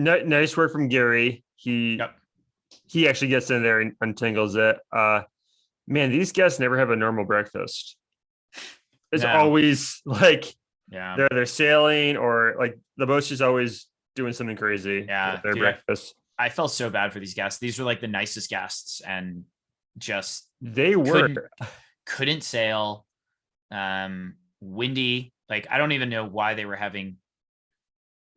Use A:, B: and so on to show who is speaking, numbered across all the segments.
A: Nice work from Gary. He
B: Yep.
A: he actually gets in there and untangles it. Man, these guests never have a normal breakfast. It's
B: No.
A: always like
B: Yeah.
A: they're sailing or like the boat's just always doing something crazy with
B: Yeah,
A: their
B: dude.
A: breakfast.
B: I felt so bad for these guests. These were like the nicest guests and just
A: They were.
B: couldn't couldn't sail. Windy. Like I don't even know why they were having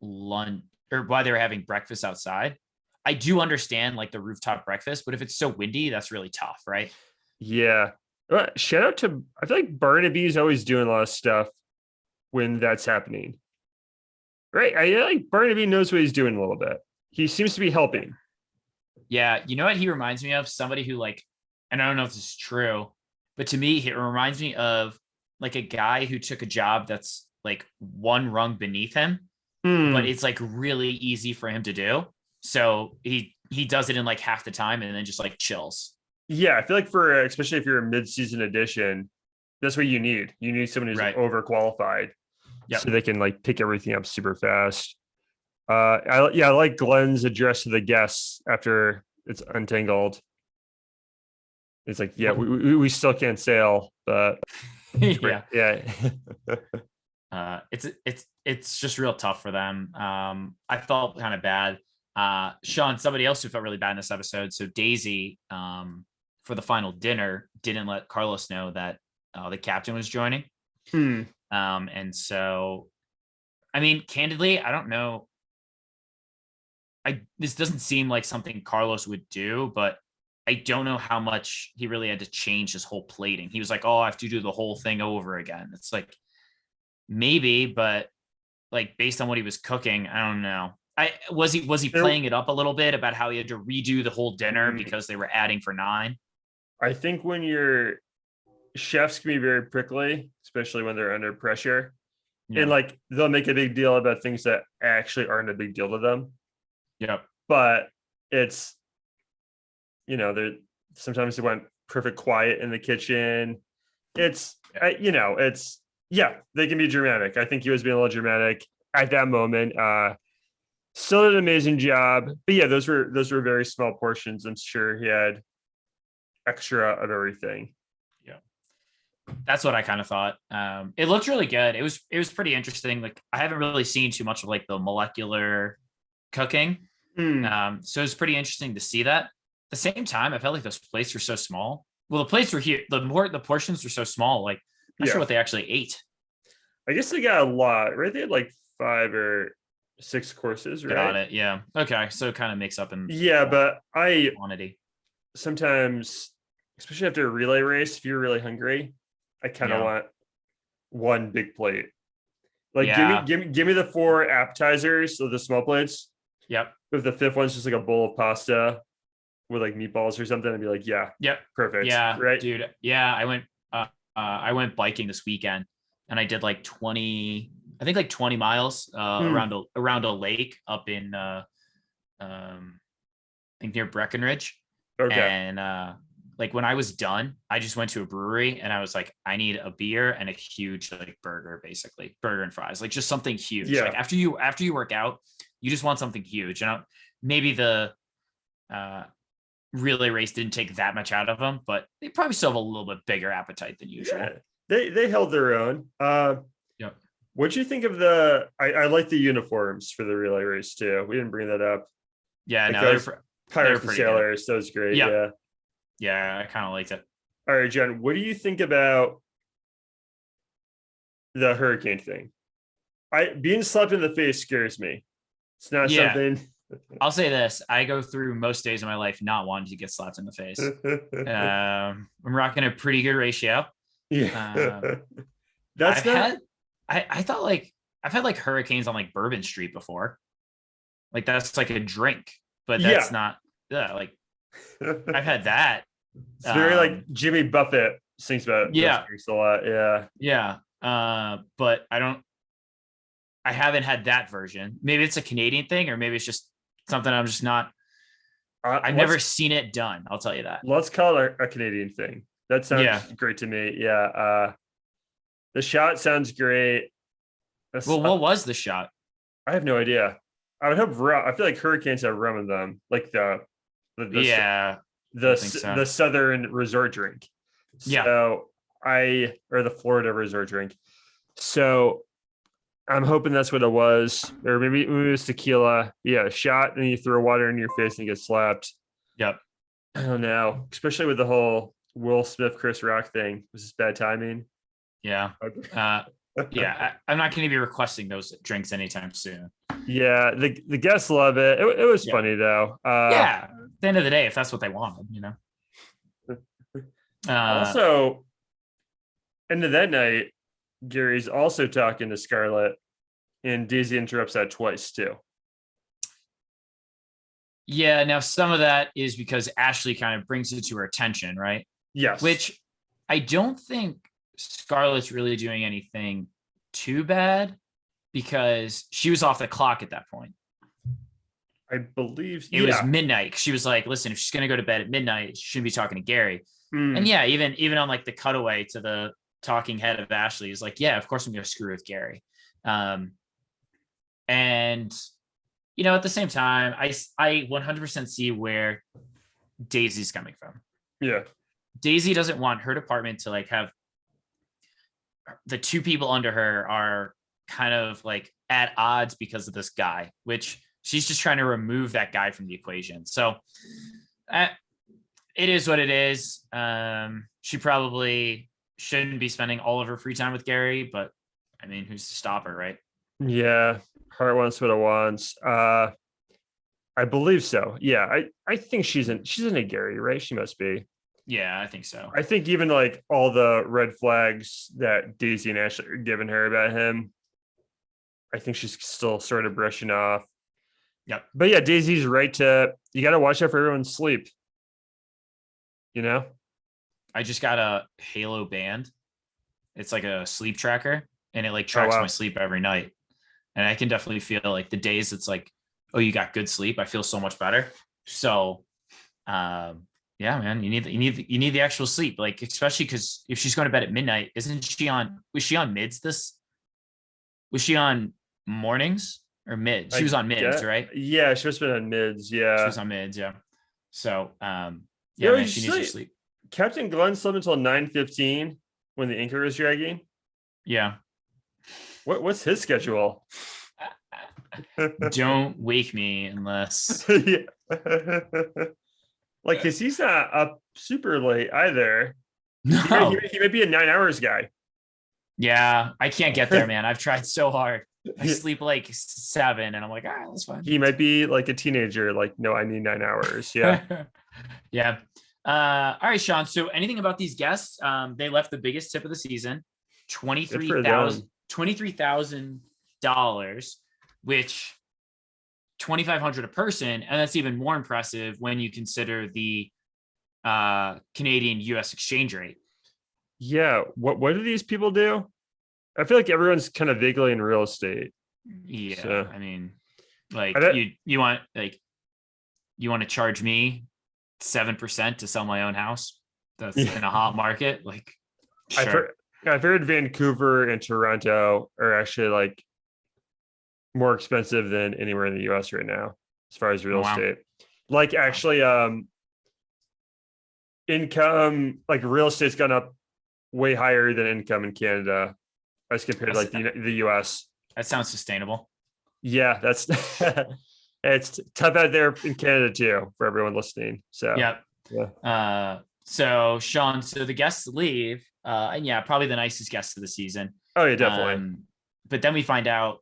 B: lunch or why they were having breakfast outside. I do understand like the rooftop breakfast, but if it's so windy, that's really tough, right?
A: Yeah. Shout out to I feel like Barnaby's always doing a lot of stuff when that's happening. Right. I like Barnaby knows what he's doing a little bit. He seems to be helping.
B: Yeah, you know what he reminds me of? Somebody who like, and I don't know if this is true, but to me, it reminds me of like a guy who took a job that's like one rung beneath him, but
A: Hmm.
B: it's like really easy for him to do. So he does it in like half the time and then just like chills.
A: Yeah, I feel like for especially if you're a mid-season addition, that's what you need. You need someone who's
B: Right.
A: overqualified
B: Yep.
A: so they can like pick everything up super fast. I like Glenn's address to the guests after it's untangled. It's like, yeah, we still can't sail, but
B: Yeah.
A: yeah.
B: It's just real tough for them. I felt kind of bad. Sean, somebody else who felt really bad in this episode. So Daisy, for the final dinner, didn't let Carlos know that the captain was joining.
A: Hmm.
B: And so, I mean, candidly, I don't know. This doesn't seem like something Carlos would do, but I don't know how much he really had to change his whole plating. He was like, "Oh, I have to do the whole thing over again." It's like maybe, but like based on what he was cooking, I don't know. I was he
A: There,
B: playing it up a little bit about how he had to redo the whole dinner
A: hmm,
B: because they were adding for nine?
A: I think when your chefs can be very prickly, especially when they're under pressure, and
B: Yeah.
A: like they'll make a big deal about things that actually aren't a big deal to them.
B: Yep.
A: But it's they're sometimes they want perfect quiet in the kitchen. It's
B: Yeah.
A: it's yeah, they can be dramatic. I think he was being a little dramatic at that moment. Still did an amazing job, but yeah, those were very small portions. I'm sure he had extra of everything.
B: Yeah. That's what I kind of thought. It looked really good. It was pretty interesting. Like I haven't really seen too much of like the molecular cooking.
A: Hmm.
B: So it's pretty interesting to see that. At the same time, I felt like those plates were so small. Well, the plates were here. The portions were so small. Like I'm not sure
A: Yeah,
B: what they actually ate.
A: I guess they got a lot, right? They had like 5 or 6 courses,
B: Got
A: right?
B: it. Yeah. Okay. So it kind of makes up in
A: Yeah, but I
B: quantity.
A: sometimes, especially after a relay race, if you're really hungry, I kind of
B: Yeah.
A: want one big plate. Like
B: Yeah.
A: give me the 4 appetizers, so the small plates.
B: Yep.
A: If the fifth one's just like a bowl of pasta with like meatballs or something, I'd be like, yeah,
B: Yep.
A: perfect,
B: Yeah,
A: right?
B: dude. Yeah, I went biking this weekend and I did like 20, I think like 20 miles
A: Hmm.
B: around a lake up in I think near Breckenridge.
A: Okay.
B: And like when I was done, I just went to a brewery and I was like, I need a beer and a huge like burger, basically burger and fries, like just something huge. Like
A: Yeah.
B: after you work out, you just want something huge. Maybe the uh, relay race didn't take that much out of them, but they probably still have a little bit bigger appetite than
A: Yeah.
B: usual.
A: They held their own.
B: Yep.
A: What'd you think of I like the uniforms for the relay race too. We didn't bring that up.
B: Yeah,
A: Like
B: no,
A: those
B: they're
A: pirates and
B: pretty good.
A: sailors, that was great.
B: Yep.
A: Yeah.
B: Yeah, I kind of liked it.
A: All right, Jen, what do you think about the hurricane thing? I being slapped in the face scares me. It's not
B: Yeah,
A: something.
B: I'll say this: I go through most days of my life not wanting to get slapped in the face. I'm rocking a pretty good ratio.
A: Yeah.
B: Um,
A: That's
B: I've
A: not.
B: had, I thought like I've had like hurricanes on like Bourbon Street before. Like that's like a drink, but that's
A: Yeah.
B: not. Yeah, like I've
A: It's
B: had that.
A: very like
B: Um,
A: Jimmy Buffett sings about those
B: yeah,
A: drinks a lot. Yeah.
B: yeah. But I haven't had that version. Maybe it's a Canadian thing, or maybe it's just something I'm just not. I've
A: Let's
B: never seen it done. I'll tell you that.
A: let's call it a Canadian thing. That
B: Yeah.
A: sounds great to me. Yeah. The shot sounds great.
B: Well, what was the shot?
A: I have no idea. I would hope rum. I feel like hurricanes have rum in them, like the the
B: Yeah, I
A: the,
B: think so.
A: the southern resort drink.
B: Yeah,
A: So or the Florida resort drink. So I'm hoping that's what it was, or maybe it was tequila. Yeah, shot and you throw water in your face and you get slapped.
B: yep,
A: I don't know, especially with the whole Will Smith Chris Rock thing. Was this bad timing?
B: yeah. Uh, yeah, I'm not going to be requesting those drinks anytime soon.
A: Yeah, the guests love it. It was
B: Yeah,
A: funny though.
B: yeah. At the end of the day, if that's what they wanted, Uh,
A: Also, end of that night, Gary's also talking to Scarlett, and Daisy interrupts that twice too.
B: yeah. Now some of that is because Ashley kind of brings it to her attention, right?
A: Yes,
B: Which I don't think Scarlett's really doing anything too bad because she was off the clock at that point.
A: I believe.
B: It was
A: Yeah.
B: midnight. She was like, listen, if she's gonna go to bed at midnight, she shouldn't be talking to Gary. And
A: Mm,
B: yeah, even on like the cutaway to the talking head of Ashley is like, yeah, of course I'm gonna screw with Gary. Um, and at the same time, I 100% see where Daisy's coming from.
A: yeah.
B: Daisy doesn't want her department to like have the two people under her are kind of like at odds because of this guy, which she's just trying to remove that guy from the equation. So uh, it is what it is. She probably shouldn't be spending all of her free time with Gary, but I mean, who's to stop her, right?
A: Yeah. Heart wants what it wants. I believe so. Yeah. I think she's in a Gary, right? She must be.
B: Yeah, I think so.
A: I think even like all the red flags that Daisy and Ashley are giving her about him, I think she's still sort of brushing off.
B: Yep.
A: But yeah, Daisy's right to you got to watch out for everyone's sleep. You know?
B: I just got a Halo band. It's like a sleep tracker and it like
A: Oh
B: tracks my
A: wow.
B: sleep every night. And I can definitely feel like the days it's like, oh, you got good sleep. I feel so much better. So yeah, man, you need the actual sleep, like especially because if she's going to bed at midnight, was she on mids was she on mornings or mids? She
A: I
B: was on mids,
A: get
B: right?
A: yeah, she must have been on mids.
B: She
A: Yeah.
B: was on mids, yeah. So yeah,
A: Yo,
B: man,
A: you
B: she needs her
A: say
B: sleep.
A: Captain Glenn slept until 9:15 when the anchor was dragging.
B: Yeah.
A: What's his schedule?
B: Don't wake me unless
A: Yeah. Like, cause he's not up super late either.
B: no.
A: He might be a 9 hours guy.
B: Yeah, I can't get there, man. I've tried so hard. I sleep like 7 and I'm like, all right, that's fine.
A: He might be like a teenager, like, no, I need 9 hours. Yeah.
B: Yeah. All right, Sean. So anything about these guests? They left the biggest tip of the season,
A: Good for them.
B: $23,000, which 2,500 a person, and that's even more impressive when you consider the Canadian US exchange rate.
A: Yeah. What do these people do? I feel like everyone's kind of vaguely in real estate.
B: Yeah,
A: So
B: I mean,
A: I
B: like
A: bet
B: you want to charge me 7% to sell my own house that's
A: yeah,
B: in a hot market, like
A: I've
B: sure.
A: I've heard Vancouver and Toronto are actually like more expensive than anywhere in the US right now, as far as
B: Oh
A: real
B: wow.
A: estate. Like actually income, like real estate's gone up way higher than income in Canada as compared to
B: That's,
A: like the US.
B: that sounds sustainable.
A: Yeah, that's it's tough out there in Canada too for everyone listening. So
B: Yep.
A: yeah.
B: So Sean, so the guests leave, and yeah, probably the nicest guest of the season.
A: Oh yeah, definitely.
B: But then we find out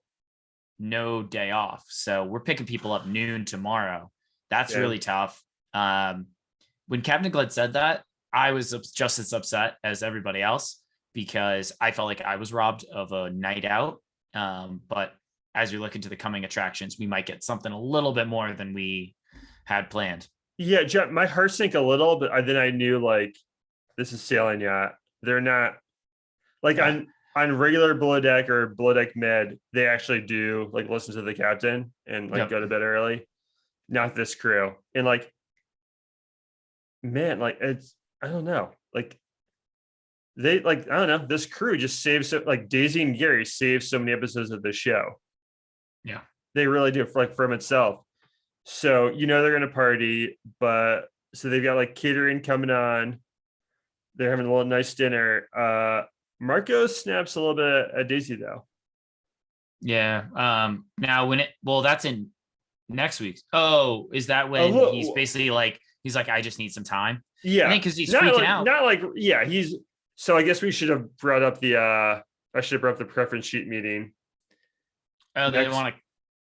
B: no day off. So we're picking people up noon tomorrow. That's
A: Yeah.
B: really tough. When Captain Glenn said that, I was just as upset as everybody else because I felt like I was robbed of a night out. But as we look into the coming attractions, we might get something a little bit more than we had planned.
A: Yeah, Jeff, my heart sank a little, but then I knew like this is sailing yacht. They're not like
B: Yeah.
A: on regular below deck or below deck med, they actually do like listen to the captain and like
B: Yep.
A: go to bed early. Not this crew. And like, man, like it's I don't know. Like they like I don't know. This crew just saves so like Daisy and Gary saved so many episodes of the show.
B: Yeah.
A: They really do, for like from itself. So they're gonna party, but so they've got like catering coming on. They're having a little nice dinner. Marco snaps a little bit at Daisy though.
B: Yeah. Now that's in next week's. Oh, is that
A: A
B: when he's
A: little,
B: basically like he's like, I just need some time? I
A: yeah,
B: think because he's
A: not
B: freaking
A: like
B: out.
A: not like yeah. He's so I guess we should have brought up the I should have brought up the preference sheet meeting
B: Oh,
A: next.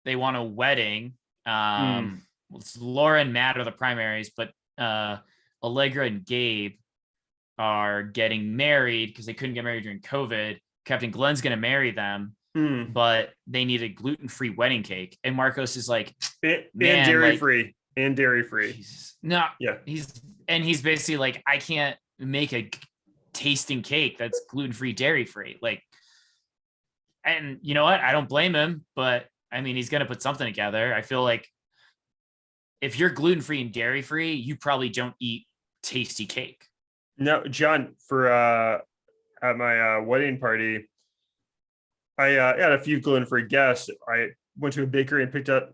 B: they want a wedding.
A: Mm,
B: It's Laura and Matt are the primaries, but Allegra and Gabe are getting married because they couldn't get married during COVID. Captain Glenn's going to marry them,
A: mm.
B: but they need a gluten-free wedding cake. And Marcos is like,
A: And
B: man,
A: dairy
B: like,
A: free. And dairy free.
B: Jesus. No,
A: Yeah.
B: he's basically like, I can't make a tasting cake that's gluten-free, dairy-free. Like, and you know what? I don't blame him, but I mean, he's going to put something together. I feel like if you're gluten-free and dairy-free, you probably don't eat tasty cake.
A: No, John, for at my wedding party, I had a few gluten-free guests. I went to a bakery and picked up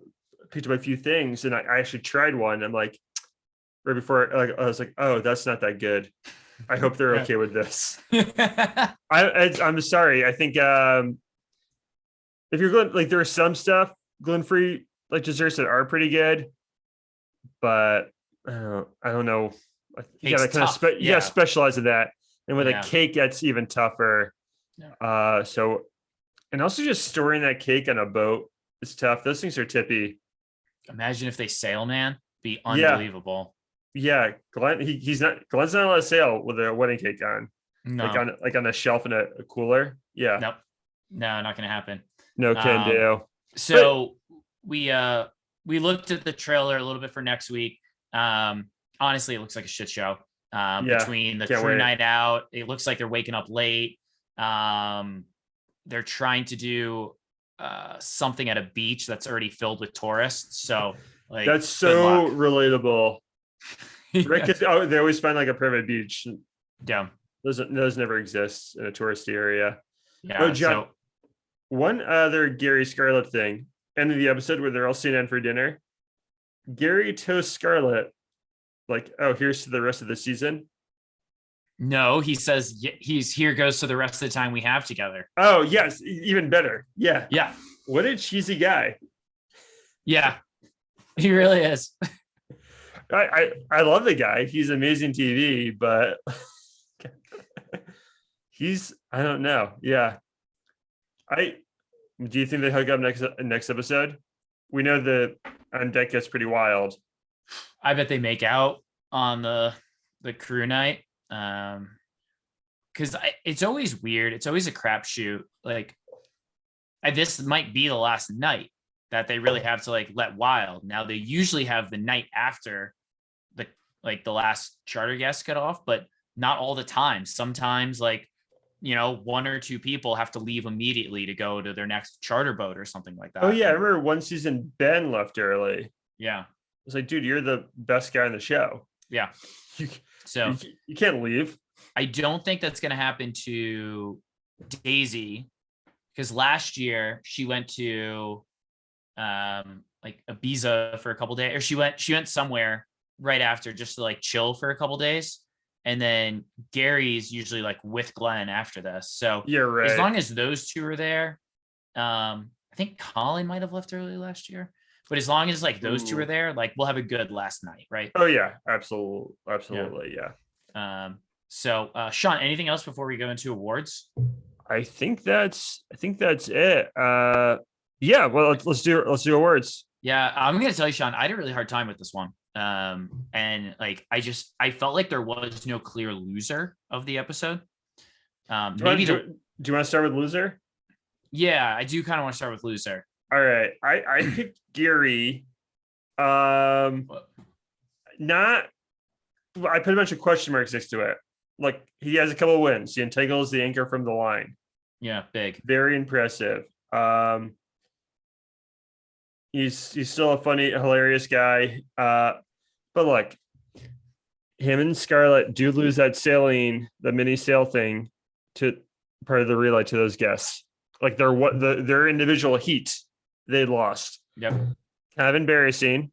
A: a few things, and I actually tried one. I'm like, right before, like, I was like, oh, that's not that good. I hope they're okay with this. I'm sorry. I think if you're like there's some stuff gluten-free like desserts that are pretty good, but I don't know. You
B: Cake's
A: gotta kind
B: tough.
A: of you
B: Yeah.
A: gotta specialize in that. And with a
B: Yeah.
A: cake, that's even tougher.
B: Yeah.
A: So and also just storing that cake on a boat is tough. Those things are tippy.
B: Imagine if they sail, man. Be
A: Yeah.
B: unbelievable.
A: Yeah. Glenn's not allowed to sail with a wedding cake on.
B: No.
A: Like on a shelf in a cooler. Yeah.
B: Nope. No, not gonna happen.
A: No can do. But
B: So we looked at the trailer a little bit for next week. Honestly, it looks like a shit show.
A: yeah,
B: Between the
A: can't
B: crew
A: wait.
B: night out, it looks like they're waking up late. They're trying to do something at a beach that's already filled with tourists. So like
A: That's
B: good
A: so
B: luck.
A: relatable. Right?
B: Yeah.
A: Because they always find like a private beach.
B: Yeah.
A: Those never exist in a touristy area.
B: Yeah.
A: Oh, John, one other Gary Scarlett thing. End of the episode where they're all sitting down for dinner. Gary toasts Scarlett like, oh, here's to the rest of the season.
B: No, he says he's here goes to the rest of the time we have together.
A: Oh, yes, even better. Yeah.
B: Yeah.
A: What a cheesy guy.
B: Yeah. He really is.
A: I love the guy. He's amazing TV, but I don't know. Yeah. Do you think they hook up next episode? We know the on deck gets pretty wild.
B: I bet they make out on the crew night. Because it's always weird. It's always a crapshoot. Like, this might be the last night that they really have to like let wild. Now they usually have the night after the last charter guest cut off, but not all the time. Sometimes like one or two people have to leave immediately to go to their next charter boat or something like that.
A: Oh yeah, I remember one season Ben left early.
B: Yeah,
A: It's like, dude, you're the best guy on the show.
B: yeah. So
A: you can't leave.
B: I don't think that's going to happen to Daisy, because last year she went to like Ibiza for a couple days, or she went somewhere right after just to like chill for a couple days. And then Gary's usually like with Glenn after this. So
A: You're right.
B: As long as those two are there, I think Colin might have left early last year, but as long as like those two are there, like we'll have a good last night, right?
A: Oh yeah, absolutely, yeah.
B: So Sean, anything else before we go into awards?
A: I think that's it. Yeah, well let's do awards.
B: Yeah, I'm gonna tell you, Sean, I had a really hard time with this one. And like I felt like there was no clear loser of the episode.
A: Do you want to start with loser?
B: Yeah, I do kind of want to start with loser.
A: All right. I picked Gary. I put a bunch of question marks next to it. Like, he has a couple of wins. He entangles the anchor from the line.
B: Yeah, big.
A: Very impressive. He's still a funny, hilarious guy. But look, him and Scarlett do lose that the mini sail thing to part of the relay to those guests. Like their individual heat they lost.
B: Yep.
A: Kind of embarrassing.